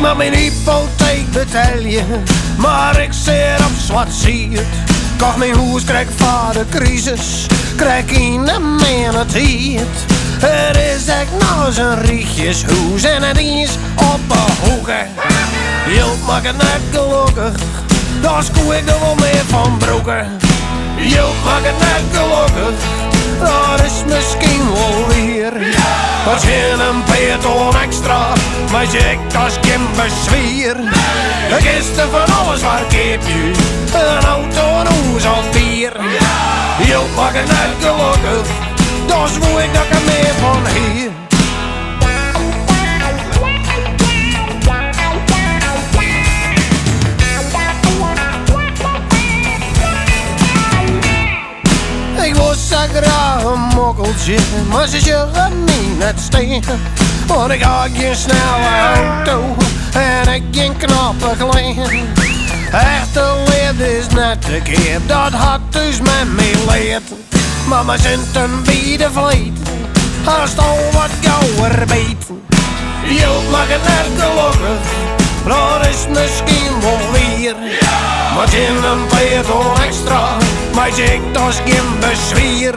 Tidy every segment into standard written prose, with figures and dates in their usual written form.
mag mijn hypotheek betalen, maar ik zit op zwart ziet. Kocht mijn huis, krijg voor de crisis, krijg in de tijd. Het is echt nog eens een rietjeshuis en het is op een hoeken. Hielp maak het net gelukkig, daar skoe ik er wel meer van broeken. Hielp maak het net gelukkig, dat is misschien wel weer. Wat in een peloton extra, maar ik als geen bezwier. Gisteren van alles waar keep je, een auto, een huis of bier. Hielp maak het net gelukkig, dat is hoe ik dat er meer van hier. Ik was zo graag een mokkeltje, maar ze zullen niet net steken. Want ik had geen snelle auto en ik geen knappe klein. Echte liefde is net de keer, dat had dus met me leerd. Mama zint een bieden vleet, haast al wat gauwer beet. Hielp mag het net gelukkig, dat is misschien wel weer. Maar in een peloton extra, maar ik dat geen bezwier.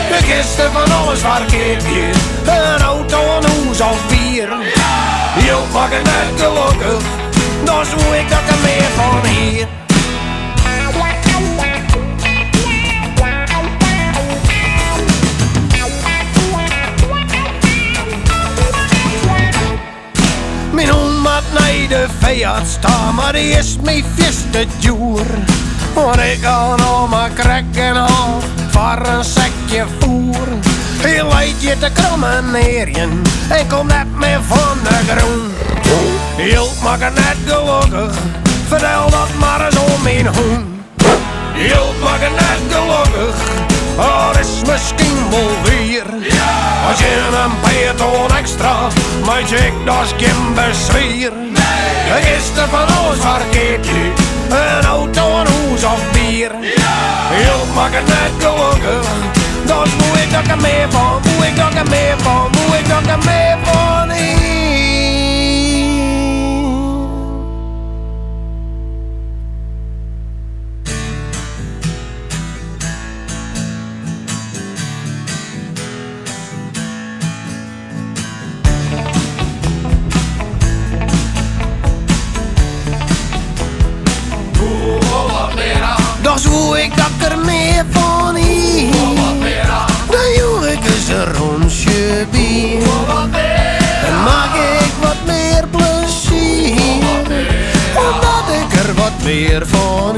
De gisteren van alles waar keep je, een auto, een huis of bier. Hielp mag het net gelukkig, dat is hoe ik dat er meer van hier. Mijn hond maakt naar de vijand staan, maar die is mij vast te duur. Want ik ga nog maar krekken al voor een zakje voer. Hij leidt je te krommen neerjen en komt net meer van de groen. Hielp maak het net gelukkig, vertel dat maar eens om mijn hoen. Hielp maak het net gelukkig, dat is misschien wel weer. Als je een peloton extra, maar ik dat is geen bezwier. De gisteren van alles waar keep je, een auto, een huis of bier. Hielp maak het net gelukkig, dat is hoe ik dat er meer van, hoe ik dat er meer van, hoe ik dat er meer van hier. Dat is hoe ik dat er meer van hier. Dan joeg ik eens een rondje bier. En maak ik wat meer plezier, omdat ik er wat meer van